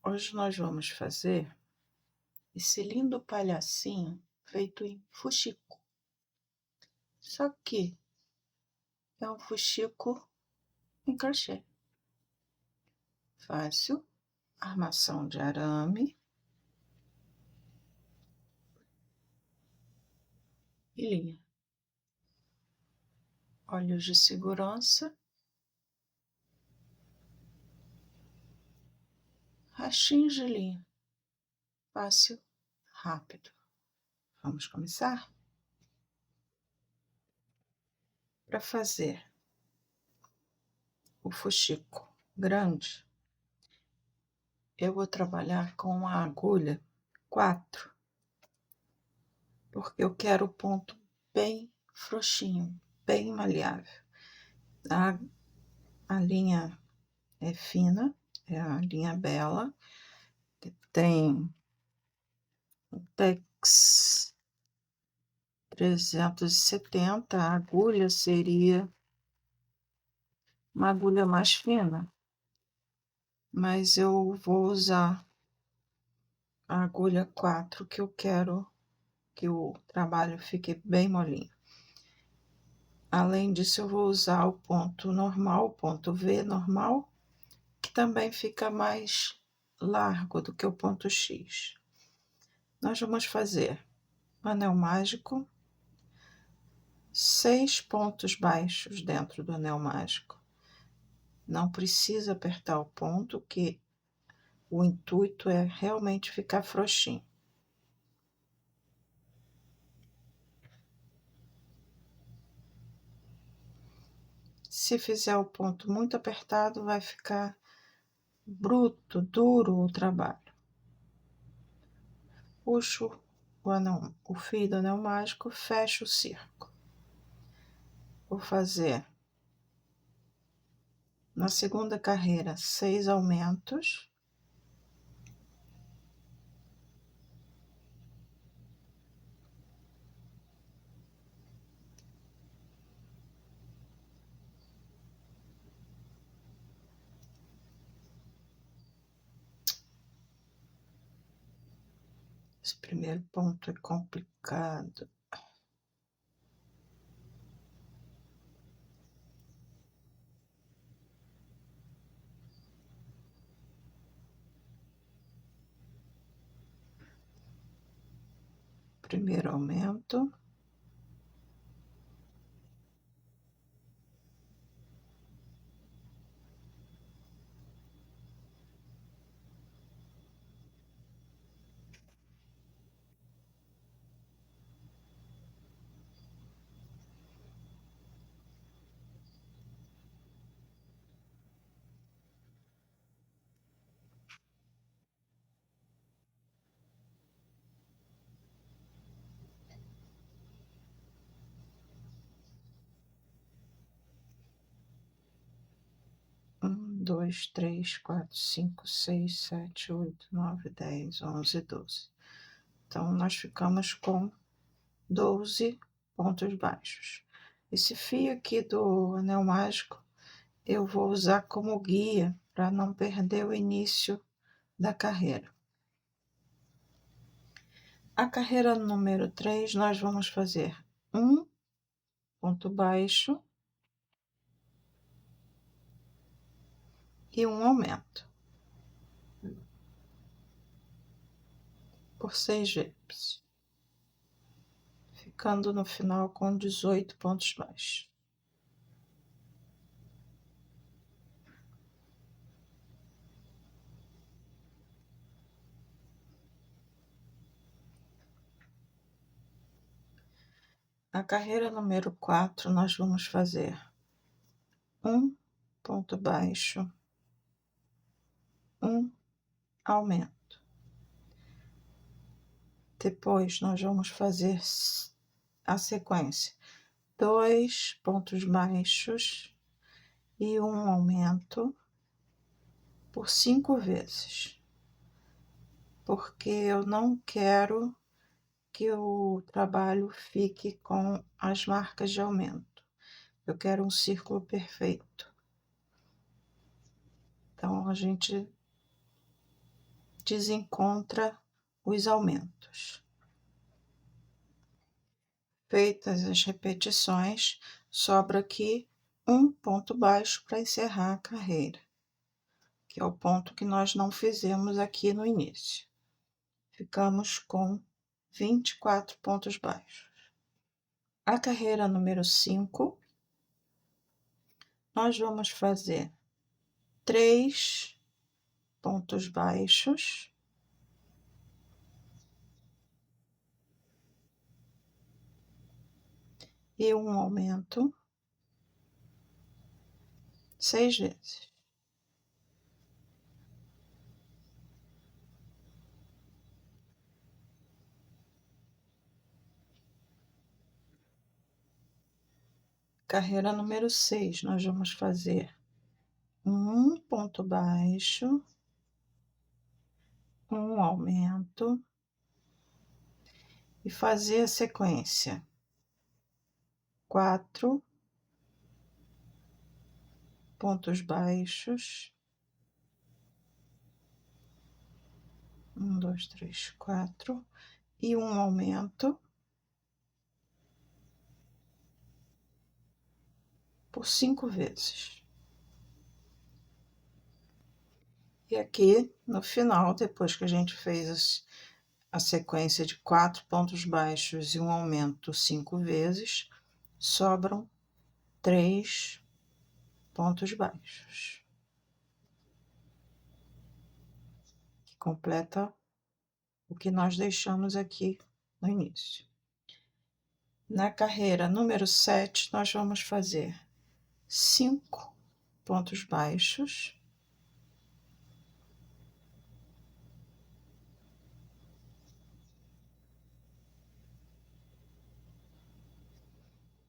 Hoje nós vamos fazer esse lindo palhacinho feito em fuxico. Só que é um fuxico em crochê. Fácil, armação de arame e linha. Olhos de segurança, rachinhos de linha. Fácil, rápido. Vamos começar? Para fazer o fuxico grande, eu vou trabalhar com a agulha 4, porque eu quero o ponto bem frouxinho, bem maleável. A linha é fina, é a linha Bela, que tem o Tex 370, a agulha seria uma agulha mais fina, mas eu vou usar a agulha 4, que eu quero que o trabalho fique bem molinho. Além disso, eu vou usar o ponto normal, o ponto V normal, que também fica mais largo do que o ponto X. Nós vamos fazer um anel mágico, 6 pontos baixos dentro do anel mágico. Não precisa apertar o ponto, que o intuito é realmente ficar frouxinho. Se fizer o ponto muito apertado, vai ficar bruto, duro o trabalho. Puxo o fio do anel mágico, fecho o círculo. Vou fazer na segunda carreira 6 aumentos. Esse primeiro ponto é complicado. Primeiro aumento. Um, dois, três, quatro, cinco, seis, sete, oito, nove, 10, 11, 12. Então, nós ficamos com 12 pontos baixos. Esse fio aqui do anel mágico, eu vou usar como guia para não perder o início da carreira. A carreira número 3, nós vamos fazer um ponto baixo e um aumento por 6 vezes, ficando no final com 18 pontos baixos. A carreira número 4, nós vamos fazer um ponto baixo, um aumento. Depois, nós vamos fazer a sequência: 2 pontos baixos e um aumento por 5 vezes, porque eu não quero que o trabalho fique com as marcas de aumento. Eu quero um círculo perfeito. Então, a gente desencontra os aumentos. Feitas as repetições, sobra aqui um ponto baixo para encerrar a carreira, que é o ponto que nós não fizemos aqui no início. Ficamos com 24 pontos baixos. A carreira número 5, nós vamos fazer 3 pontos baixos e um aumento 6 vezes. Carreira número 6, nós vamos fazer um ponto baixo, um aumento e fazer a sequência 4 pontos baixos, 1, 2, 3, 4, e um aumento por 5 vezes. E aqui, no final, depois que a gente fez a sequência de 4 pontos baixos e um aumento 5 vezes, sobram 3 pontos baixos, que completa o que nós deixamos aqui no início. Na carreira número 7, nós vamos fazer 5 pontos baixos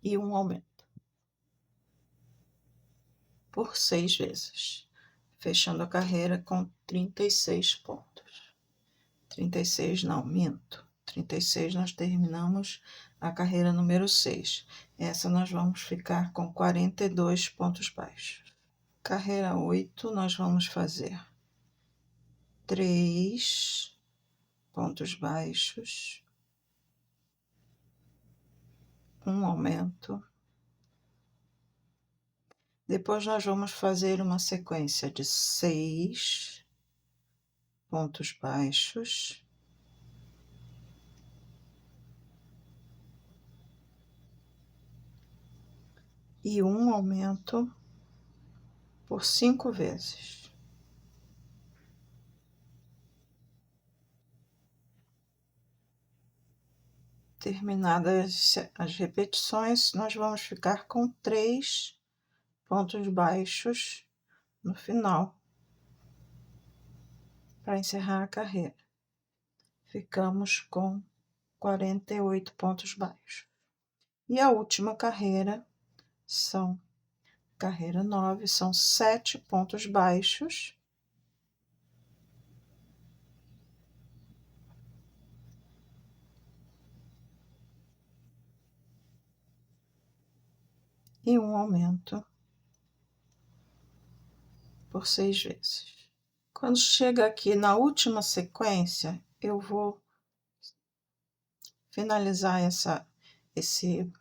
e um aumento por 6 vezes, fechando a carreira com 36 pontos. 36 não, minto. 36 nós terminamos a carreira número 6. Essa nós vamos ficar com 42 pontos baixos. Carreira 8, nós vamos fazer 3 pontos baixos, um aumento. Depois nós vamos fazer uma sequência de 6 pontos baixos, e um aumento por 5 vezes. Terminadas as repetições, nós vamos ficar com 3 pontos baixos no final, para encerrar a carreira. Ficamos com 48 pontos baixos. E a última carreira carreira 9, são 7 pontos baixos e um aumento por 6 vezes. Quando chega aqui na última sequência, eu vou finalizar esse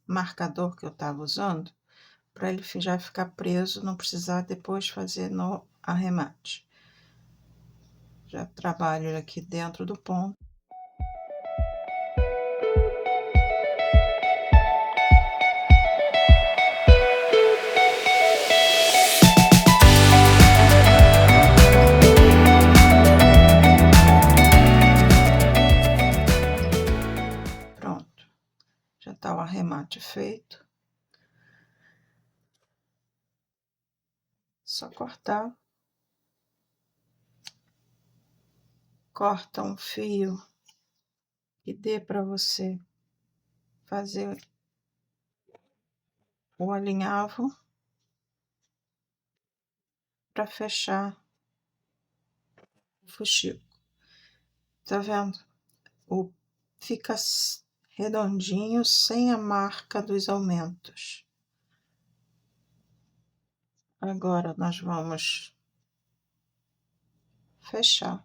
marcador que eu estava usando, para ele já ficar preso, não precisar depois fazer no arremate. Já trabalho aqui dentro do ponto. Pronto, já está o arremate feito. Só cortar. Corta um fio que dê para você fazer o alinhavo para fechar o fuxico. Tá vendo? Fica redondinho, sem a marca dos aumentos. Agora nós vamos fechar.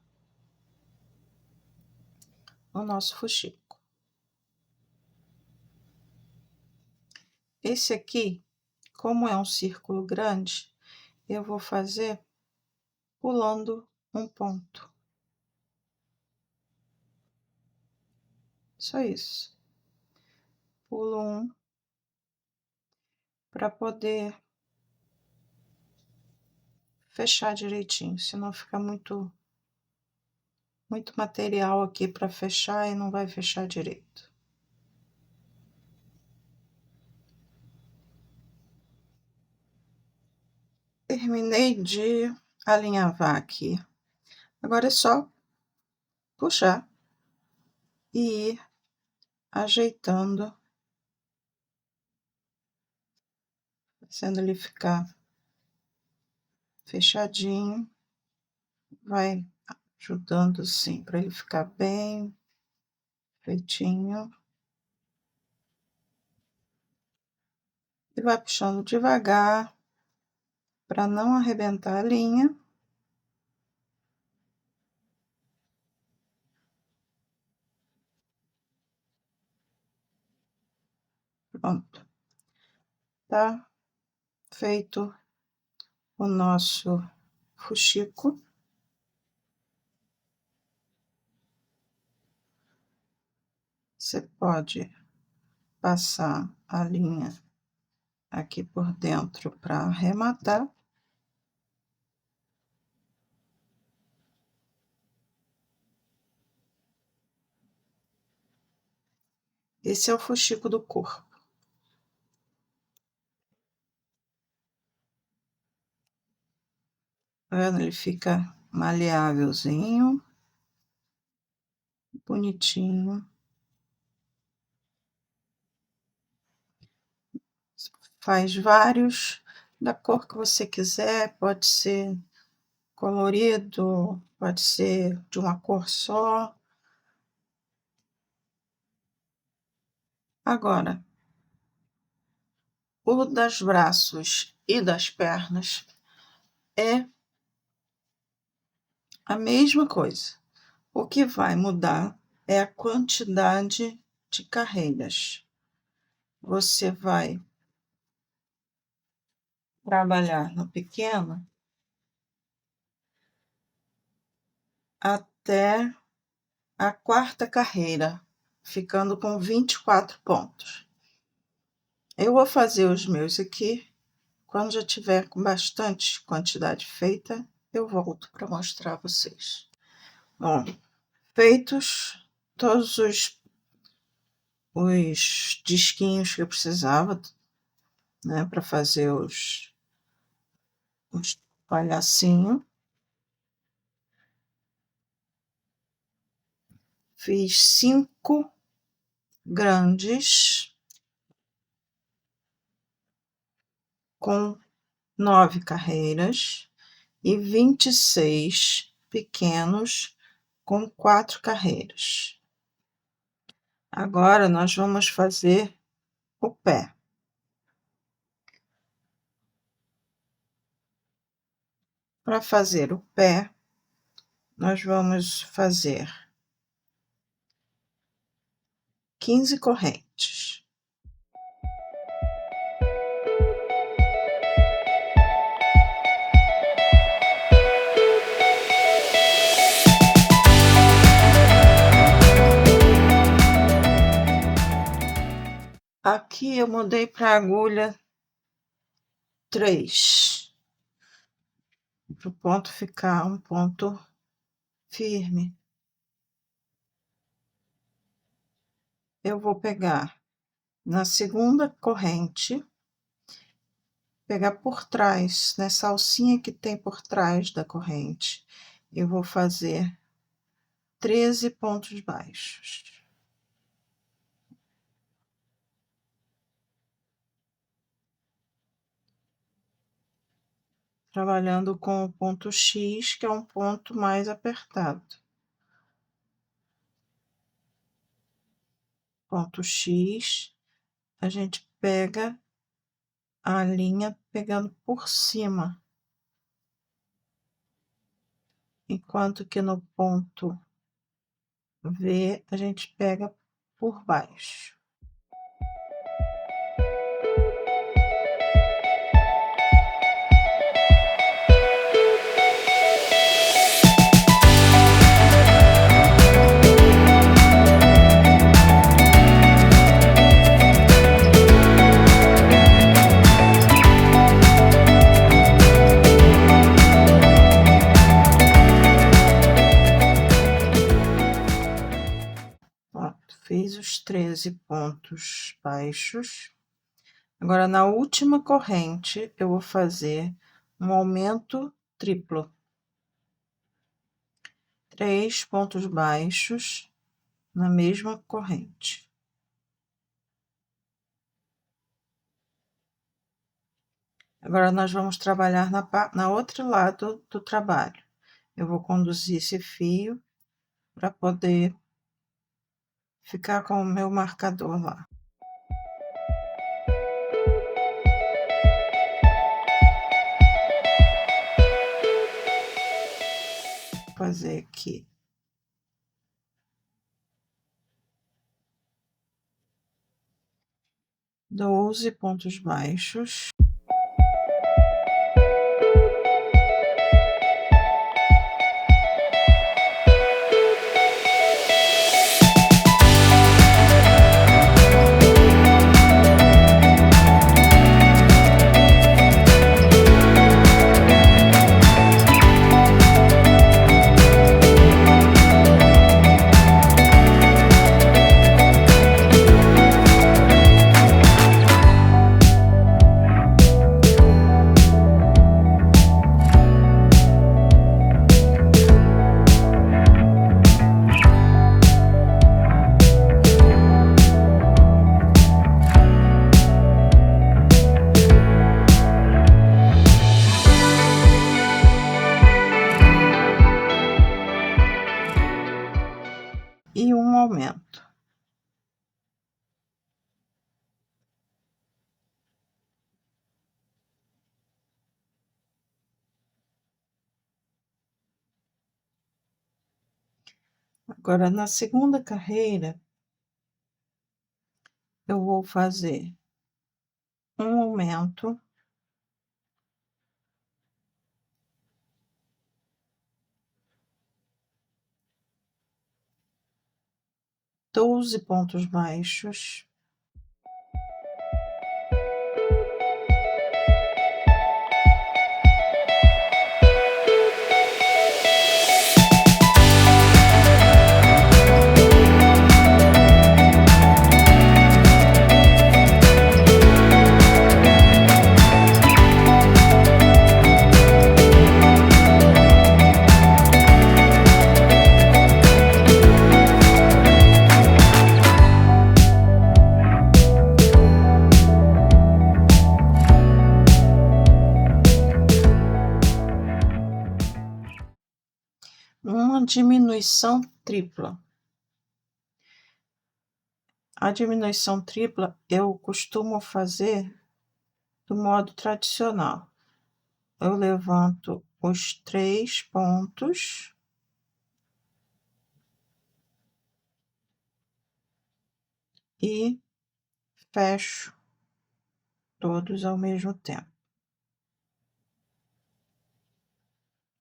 o nosso fuxico. Esse aqui, como é um círculo grande, eu vou fazer pulando um ponto. Só isso. Pulo um para poder fechar direitinho, senão fica muito material aqui para fechar e não vai fechar direito. Terminei de alinhavar aqui. Agora é só puxar e ir ajeitando, fazendo ele ficar fechadinho, vai ajudando assim para ele ficar bem feitinho. E vai puxando devagar para não arrebentar a linha. Pronto. Tá feito o nosso fuxico. Você pode passar a linha aqui por dentro para arrematar. Esse é o fuxico do corpo. Tá vendo? Ele fica maleávelzinho, bonitinho. Faz vários da cor que você quiser, pode ser colorido, pode ser de uma cor só. Agora, o das braços e das pernas é a mesma coisa. O que vai mudar é a quantidade de carreiras. Você vai trabalhar no pequeno até a quarta carreira, ficando com 24 pontos. Eu vou fazer os meus aqui. Quando já tiver com bastante quantidade feita, eu volto para mostrar a vocês. Bom, feitos todos os disquinhos que eu precisava, né, para fazer os palhacinhos. Fiz 5 grandes com 9 carreiras e 26 pequenos com 4 carreiras. Agora nós vamos fazer o pé. Para fazer o pé, nós vamos fazer 15 correntes. Aqui eu mudei para agulha 3, para o ponto ficar um ponto firme. Eu vou pegar na segunda corrente, pegar por trás, nessa alcinha que tem por trás da corrente, eu vou fazer 13 pontos baixos. Trabalhando com o ponto X, que é um ponto mais apertado. Ponto X, a gente pega a linha pegando por cima, enquanto que no ponto V, a gente pega por baixo. Pronto, fiz os 13 pontos baixos. Agora, na última corrente, eu vou fazer um aumento triplo. 3 pontos baixos na mesma corrente. Agora, nós vamos trabalhar na outro lado do trabalho. Eu vou conduzir esse fio para poder ficar com o meu marcador lá. Vou fazer aqui 12 pontos baixos. E um aumento. Agora, na segunda carreira, eu vou fazer um aumento. Doze pontos baixos. Uma diminuição tripla. A diminuição tripla eu costumo fazer do modo tradicional. Eu levanto os 3 pontos e fecho todos ao mesmo tempo.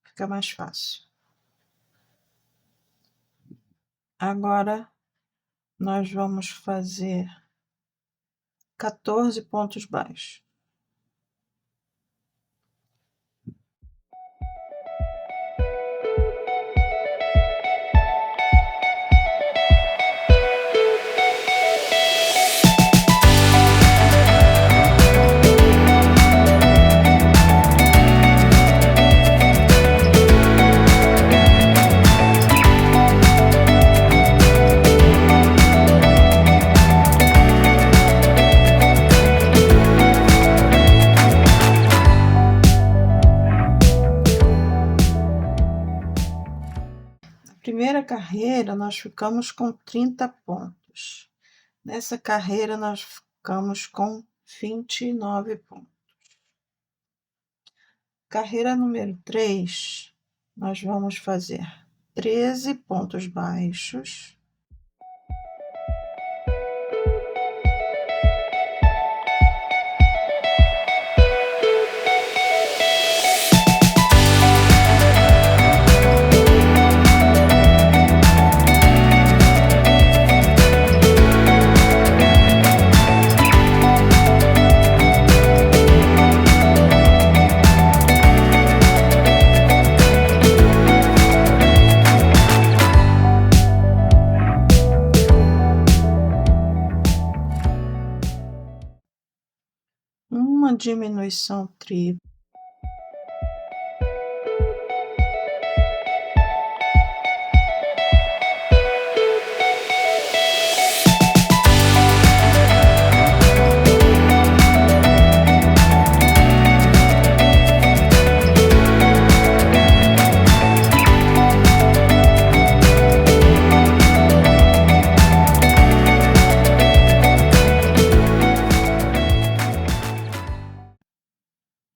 Fica mais fácil. Agora, nós vamos fazer 14 pontos baixos. Primeira carreira, nós ficamos com 30 pontos. Nessa carreira, nós ficamos com 29 pontos. Carreira número 3, nós vamos fazer 13 pontos baixos. Uma diminuição tripla.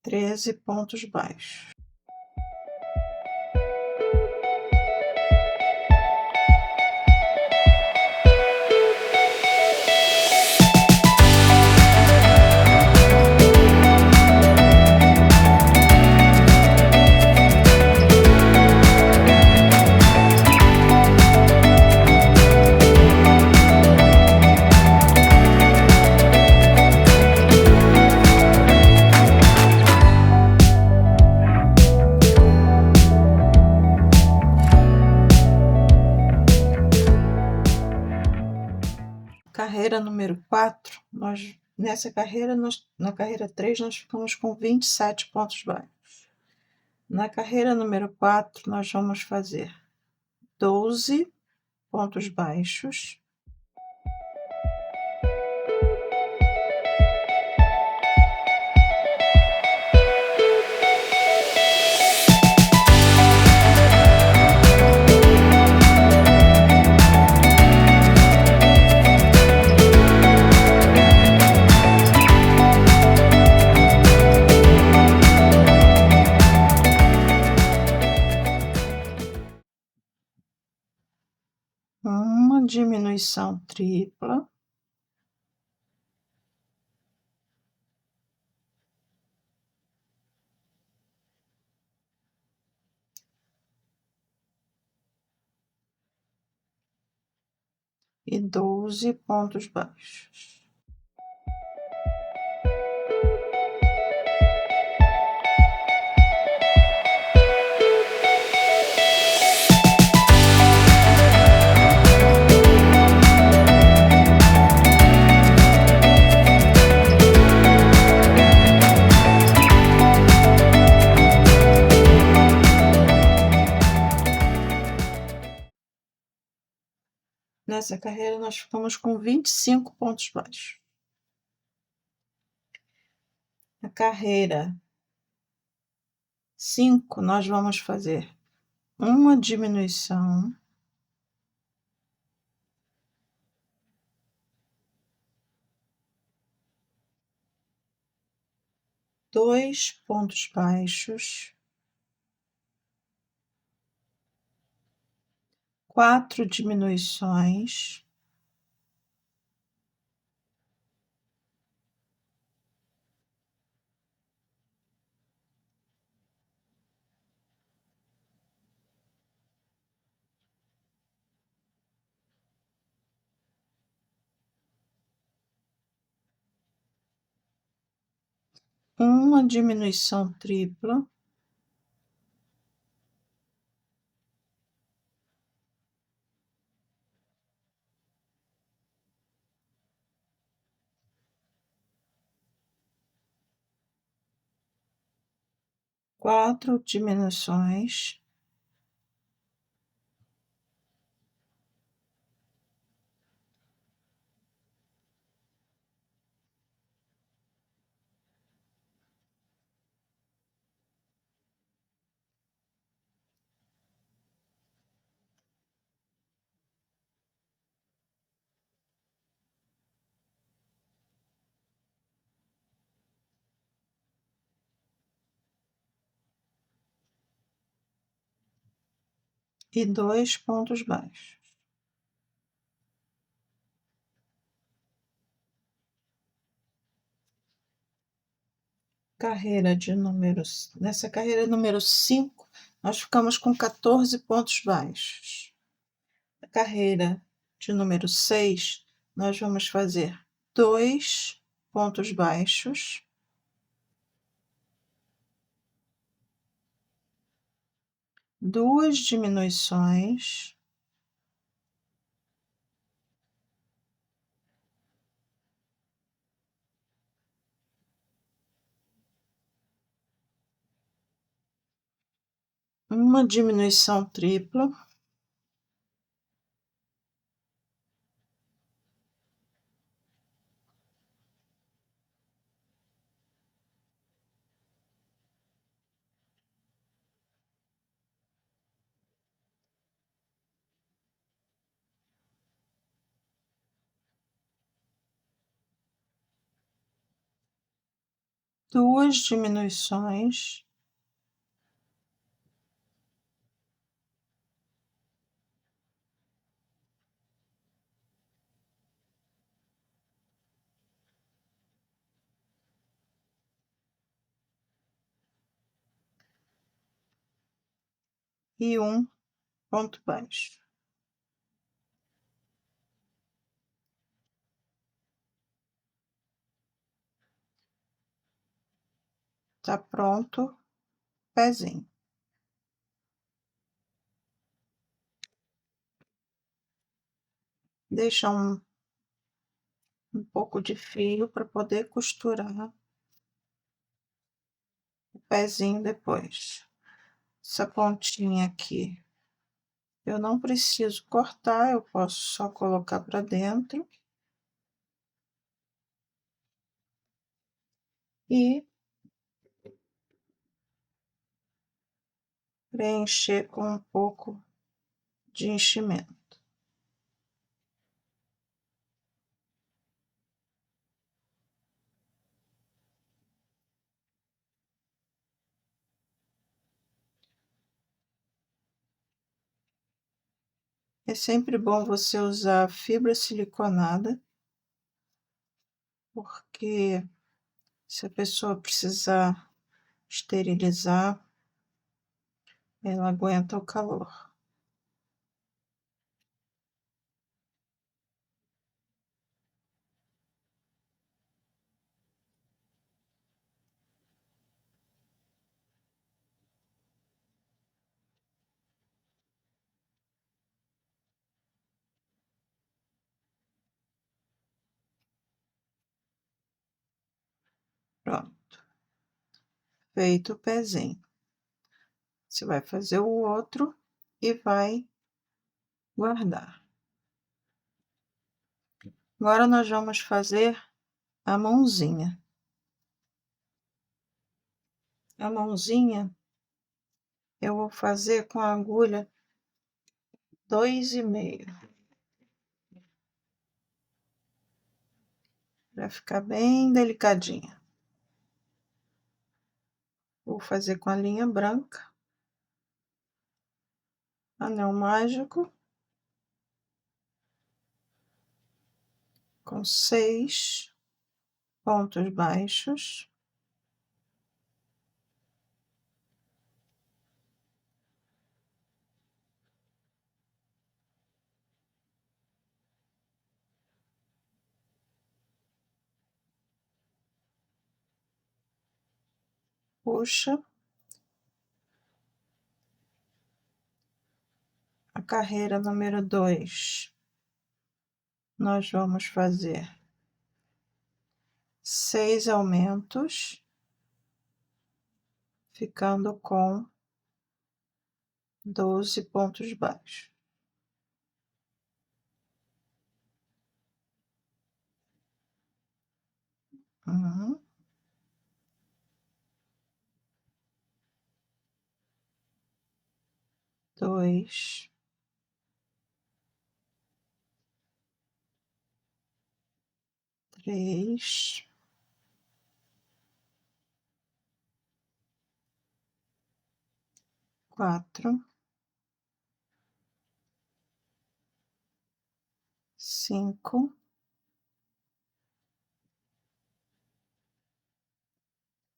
Treze pontos baixos. Carreira número 4, nessa carreira, na carreira 3, nós ficamos com 27 pontos baixos. Na carreira número 4, nós vamos fazer 12 pontos baixos. Uma diminuição tripla. E 12 pontos baixos. Nessa carreira, nós ficamos com 25 pontos baixos. Na carreira 5, nós vamos fazer uma diminuição. Dois pontos baixos. 4 diminuições. Uma diminuição tripla. Quatro diminuições. e 2 pontos baixos. Nessa carreira número 5, nós ficamos com 14 pontos baixos. Na carreira de número 6, nós vamos fazer 2 pontos baixos, 2 diminuições, uma diminuição tripla, duas diminuições, e um ponto baixo. Tá pronto, pezinho. Deixa um pouco de fio para poder costurar o pezinho depois. Essa pontinha aqui eu não preciso cortar, eu posso só colocar para dentro e preencher com um pouco de enchimento. É sempre bom você usar fibra siliconada, porque se a pessoa precisar esterilizar, ela aguenta o calor. Pronto, feito o pezinho. Você vai fazer o outro e vai guardar. Agora nós vamos fazer a mãozinha. A mãozinha eu vou fazer com a agulha 2,5, para ficar bem delicadinha. Vou fazer com a linha branca, anel mágico, com 6 pontos baixos. Puxa. A carreira número 2, nós vamos fazer 6 aumentos, ficando com 12 pontos baixos. 1, 2, 3, 4, 5,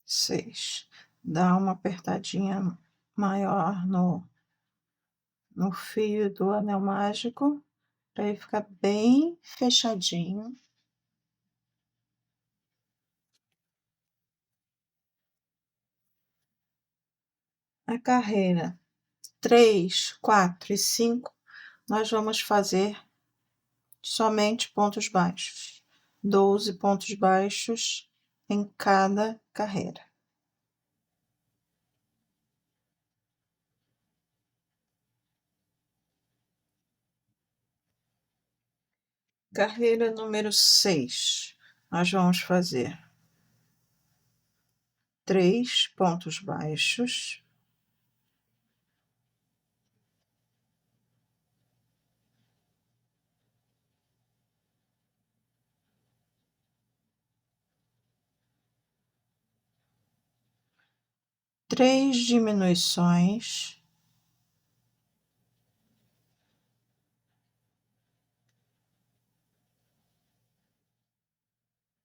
6. Dá uma apertadinha maior no fio do anel mágico, para ele ficar bem fechadinho. A carreira 3, 4 e 5, nós vamos fazer somente pontos baixos. 12 pontos baixos em cada carreira. Carreira número 6, nós vamos fazer 3 pontos baixos, três diminuições,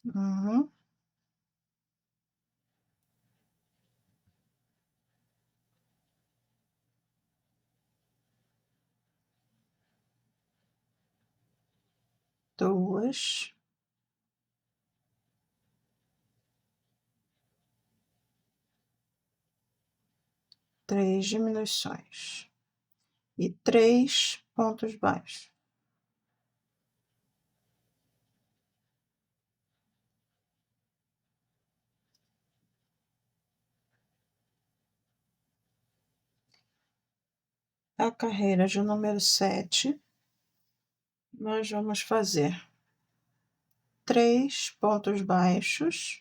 uhum, duas, três diminuições e 3 pontos baixos. A carreira de número 7, nós vamos fazer 3 pontos baixos,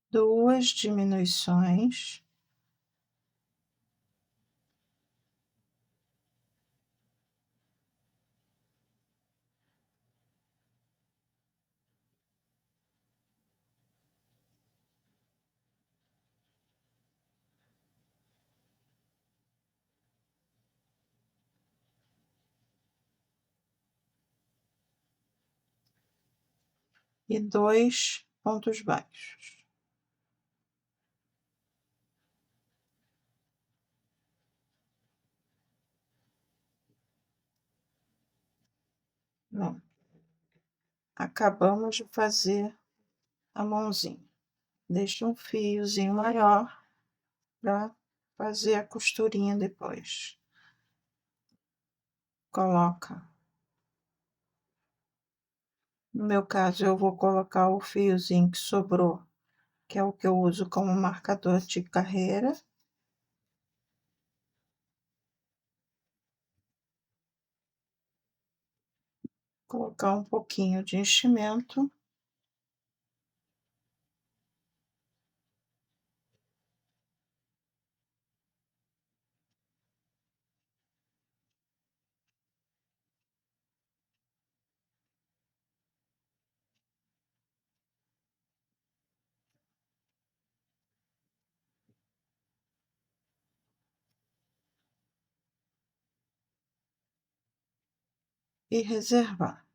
duas diminuições, e 2 pontos baixos. Não. Acabamos de fazer a mãozinha. Deixa um fiozinho maior para fazer a costurinha depois. Coloca. No meu caso, eu vou colocar o fiozinho que sobrou, que é o que eu uso como marcador de carreira. Colocar um pouquinho de enchimento. E reservar.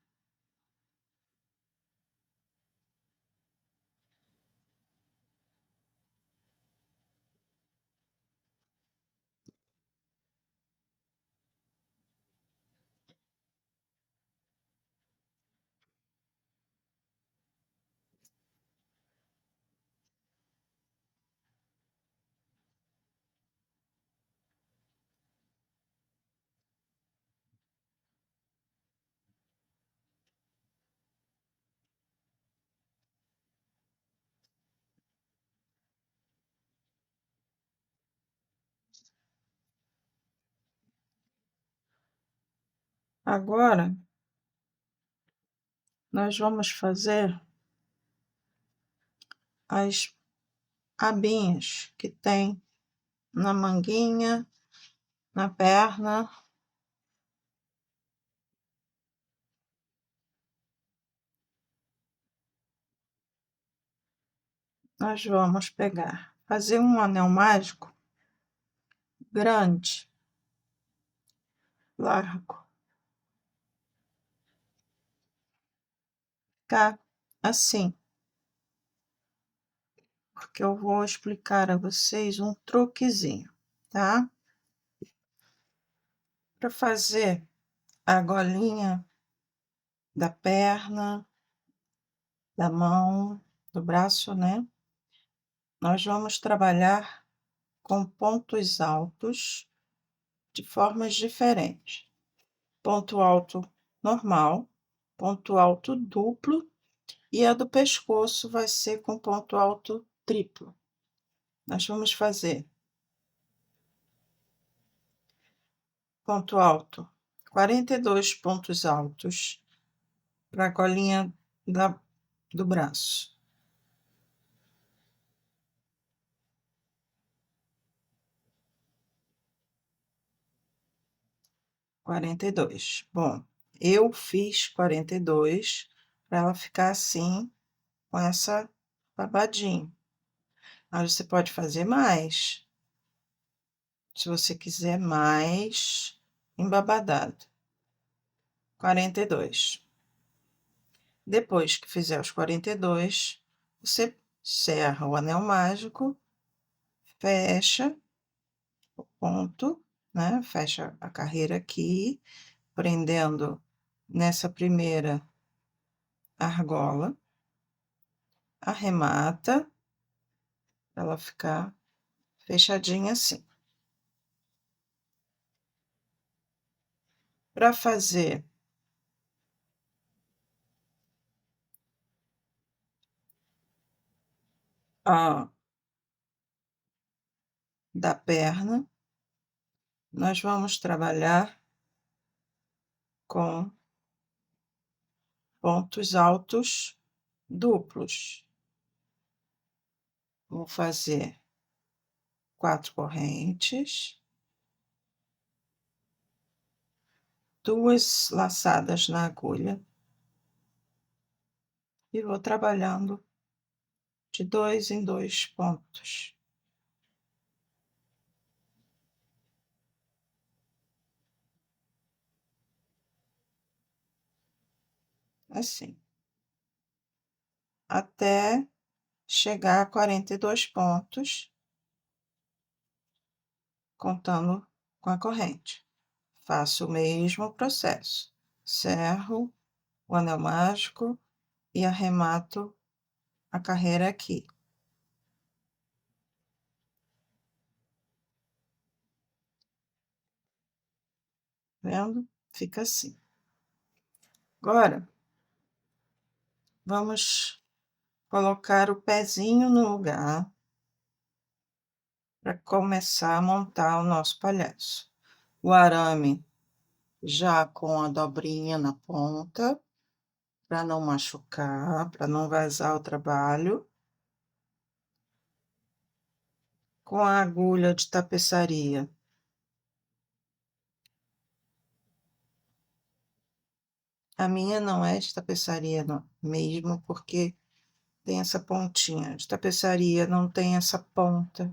Agora, nós vamos fazer as abinhas que tem na manguinha, na perna. nós vamos fazer um anel mágico grande, largo, tá? Assim, porque eu vou explicar a vocês um truquezinho, tá? Para fazer a golinha da perna, da mão, do braço, né? Nós vamos trabalhar com pontos altos de formas diferentes. Ponto alto normal, ponto alto duplo e a do pescoço vai ser com ponto alto triplo. Nós vamos fazer ponto alto, 42 pontos altos para a golinha do braço. 42. Bom, eu fiz 42 para ela ficar assim, com essa babadinho. Mas você pode fazer mais, se você quiser mais embabadado. 42. Depois que fizer os 42, você cerra o anel mágico, fecha o ponto, né? Fecha a carreira aqui, prendendo nessa primeira argola, arremata, para ela ficar fechadinha assim. Para fazer a da perna, nós vamos trabalhar com pontos altos duplos. Vou fazer 4 correntes, 2 laçadas na agulha e vou trabalhando de 2 em 2 pontos. Assim, até chegar a 42 pontos, contando com a corrente. Faço o mesmo processo. Cerro o anel mágico e arremato a carreira aqui. Vendo? Fica assim. Agora, vamos colocar o pezinho no lugar para começar a montar o nosso palhaço. O arame já com a dobrinha na ponta, para não machucar, para não vazar o trabalho. Com a agulha de tapeçaria. A minha não é de tapeçaria, não, mesmo porque tem essa pontinha. De tapeçaria não tem essa ponta,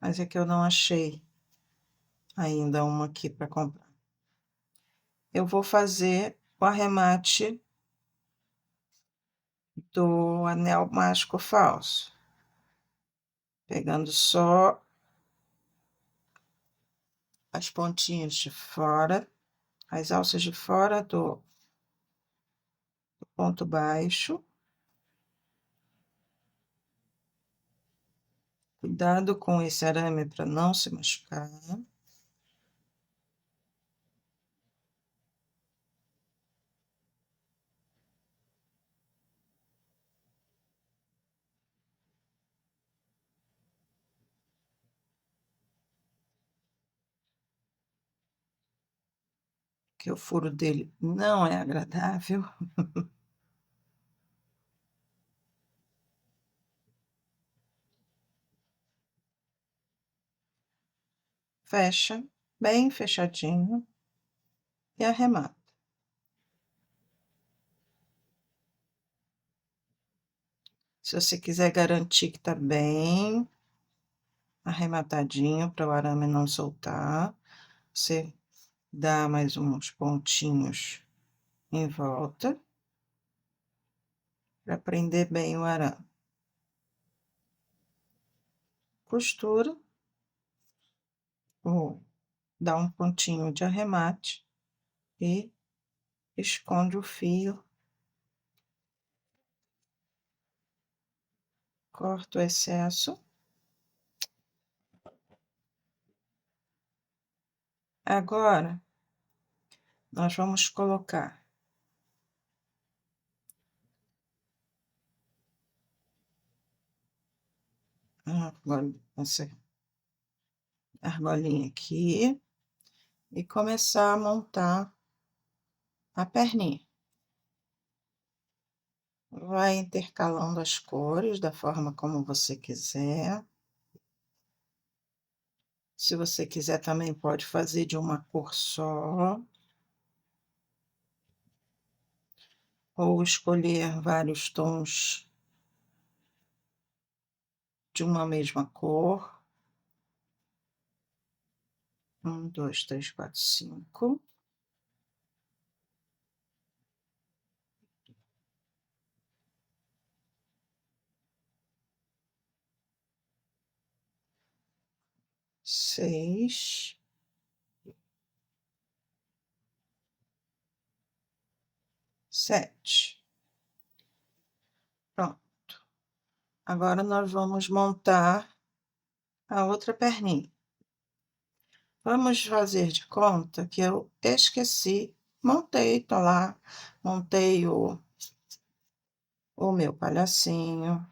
mas é que eu não achei ainda uma aqui para comprar. Eu vou fazer o arremate do anel mágico falso, pegando só as pontinhas de fora, as alças de fora do ponto baixo. Cuidado com esse arame para não se machucar. Que o furo dele não é agradável. Fecha bem fechadinho e arremata. Se você quiser garantir que tá bem arrematadinho para o arame não soltar, você dá mais uns pontinhos em volta para prender bem o arame. Costura, ou dá um pontinho de arremate e esconde o fio. Corta o excesso. Agora, nós vamos colocar essa argolinha aqui e começar a montar a perninha. Vai intercalando as cores da forma como você quiser. Se você quiser, também pode fazer de uma cor só. Ou escolher vários tons de uma mesma cor. 1, 2, 3, 4, 5. Seis. 7. Pronto. Agora nós vamos montar a outra perninha. Vamos fazer de conta que eu esqueci, tô lá, montei o meu palhacinho.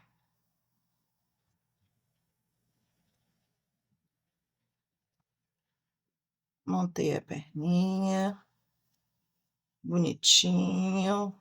Montei a perninha, bonitinho.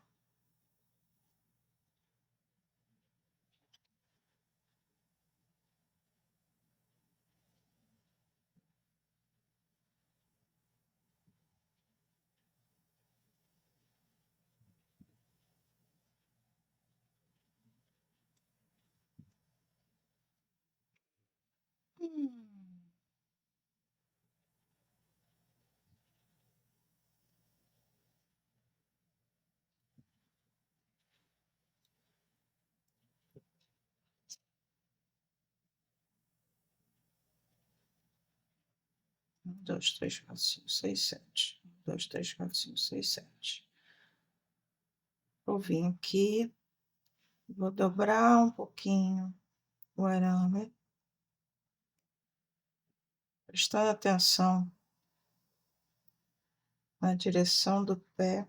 Hum. 1, 2, 3, 4, 5, 6, 7. 1, 2, 3, 4, 5, 6, 7. Vou vir aqui, vou dobrar um pouquinho o arame, prestar atenção na direção do pé.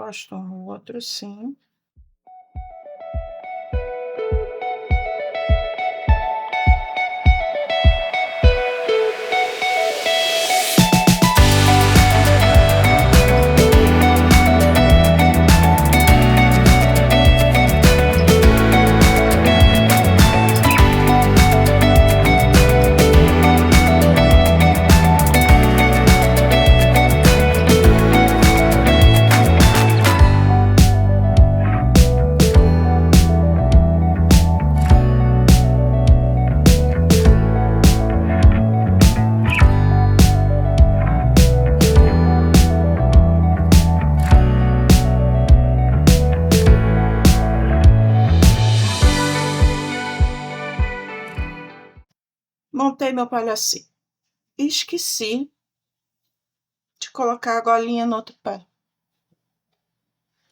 Encosto um no outro assim. Montei meu palhacinho. Esqueci de colocar a golinha no outro pé.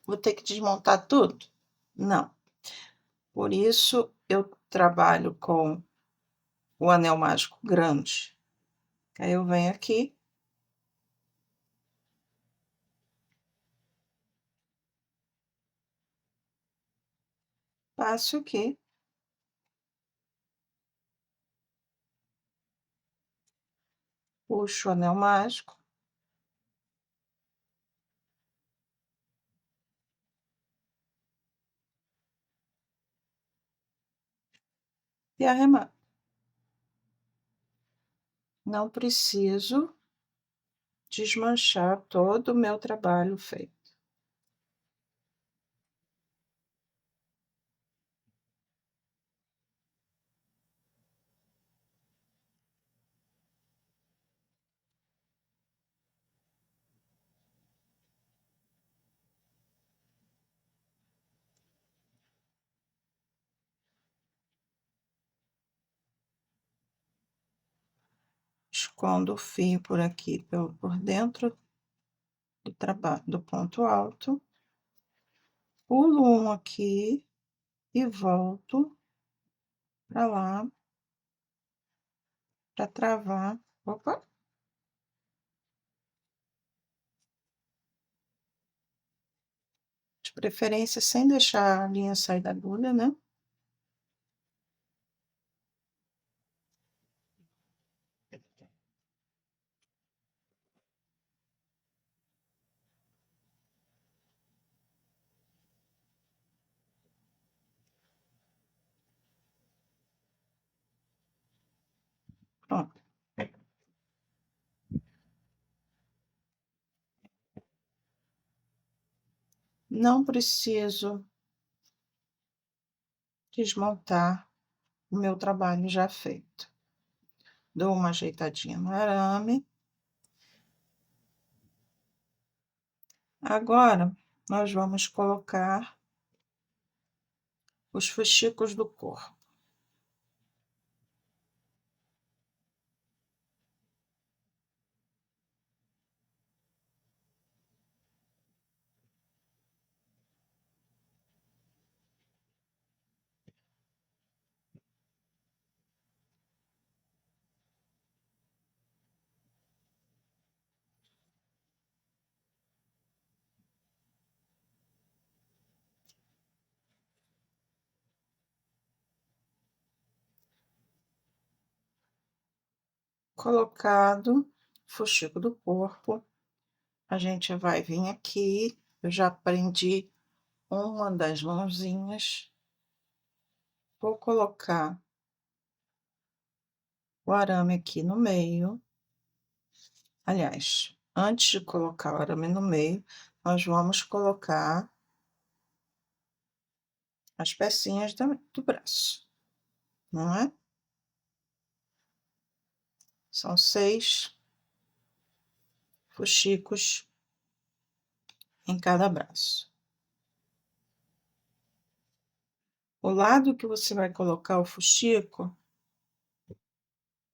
Vou ter que desmontar tudo? Não. Por isso, eu trabalho com o anel mágico grande. Aí eu venho aqui passo aqui. Puxo o anel mágico. E arremato. Não preciso desmanchar todo o meu trabalho feito. Escondo o fio por aqui, por dentro do trabalho, do ponto alto. Pulo um aqui e volto para lá, para travar. Opa! De preferência, sem deixar a linha sair da agulha, né? Pronto. Não preciso desmontar o meu trabalho já feito. Dou uma ajeitadinha no arame. Agora, nós vamos colocar os fuxicos do corpo. Colocado o fuxico do corpo, a gente vai vir aqui. Eu já prendi uma das mãozinhas. Vou colocar o arame aqui no meio. Aliás, antes de colocar o arame no meio, nós vamos colocar as pecinhas do braço, não é? São 6 fuxicos em cada braço. O lado que você vai colocar o fuxico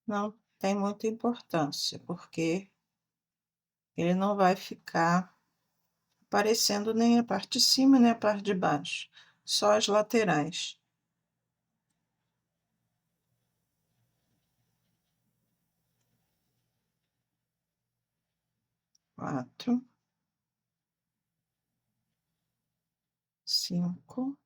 não tem muita importância, porque ele não vai ficar aparecendo nem a parte de cima, nem a parte de baixo, só as laterais. 4, 5,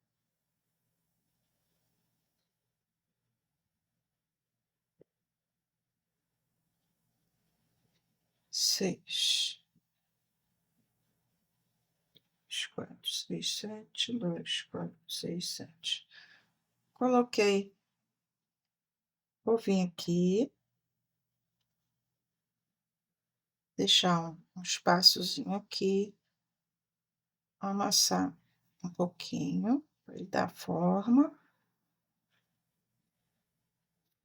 6, 4, 6, 7, 2, 4, 6, 7. Coloquei. Vou vir aqui, deixar um espaçozinho aqui, amassar um pouquinho, para ele dar forma.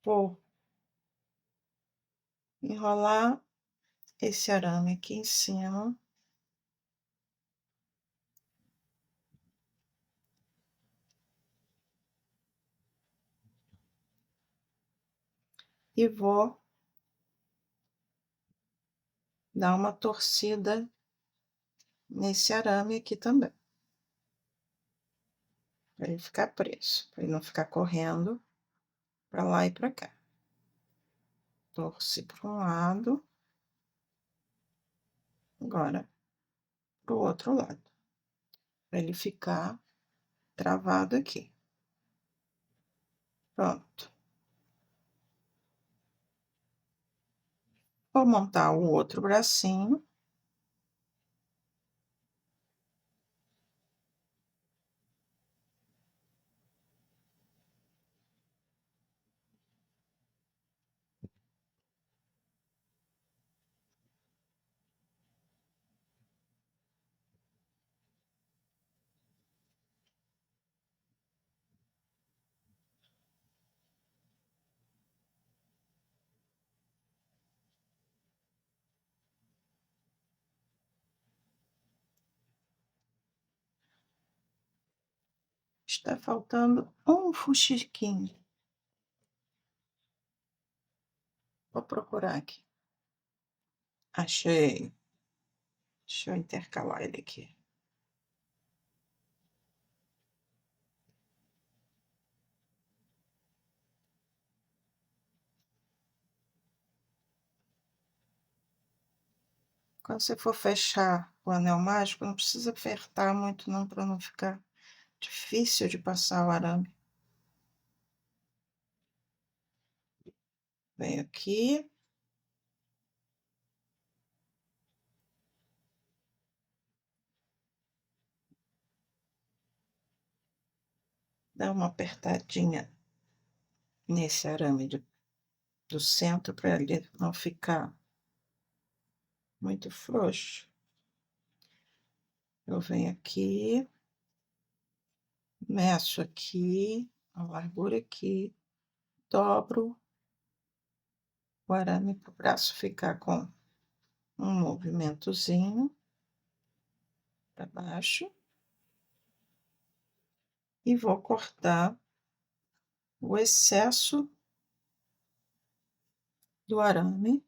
Vou enrolar esse arame aqui em cima. E vou dar uma torcida nesse arame aqui também. Para ele ficar preso, para ele não ficar correndo para lá e para cá. Torci para um lado. Agora, para o outro lado. Para ele ficar travado aqui. Pronto. Vou montar o outro bracinho. Está faltando um fuxiquinho. Vou procurar aqui. Achei. Deixa eu intercalar ele aqui. Quando você for fechar o anel mágico, não precisa apertar muito não, para não ficar difícil de passar o arame. Venho aqui. Dá uma apertadinha nesse arame do centro para ele não ficar muito frouxo. Eu venho aqui, meço aqui, a largura aqui, dobro o arame para o braço ficar com um movimentozinho para baixo. E vou cortar o excesso do arame.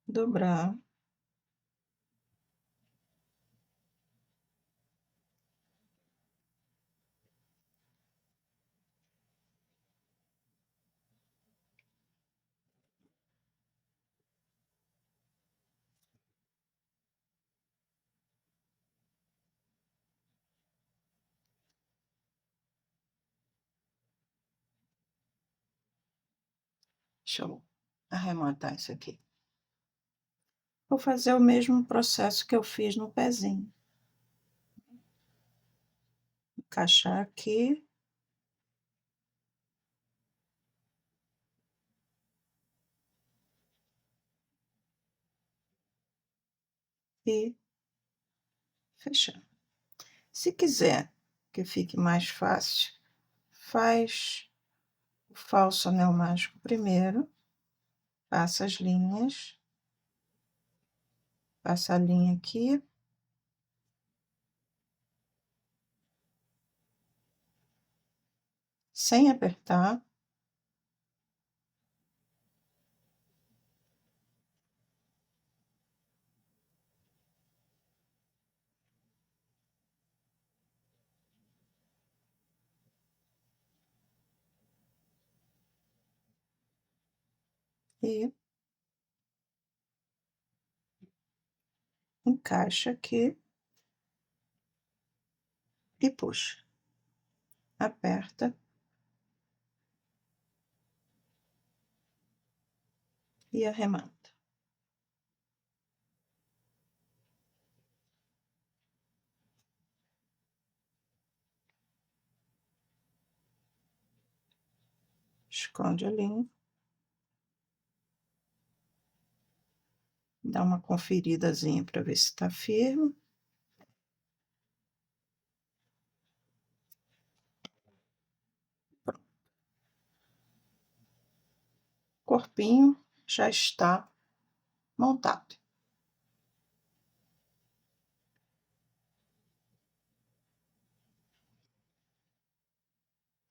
Dobrar. Deixa eu arrematar isso aqui. Vou fazer o mesmo processo que eu fiz no pezinho. Encaixar aqui. E fechar. Se quiser que fique mais fácil, faz o falso anel mágico primeiro, passa as linhas, passa a linha aqui, sem apertar, e encaixa aqui e puxa, aperta e arremata. Esconde a linha, dá uma conferidazinha para ver se está firme. Corpinho já está montado.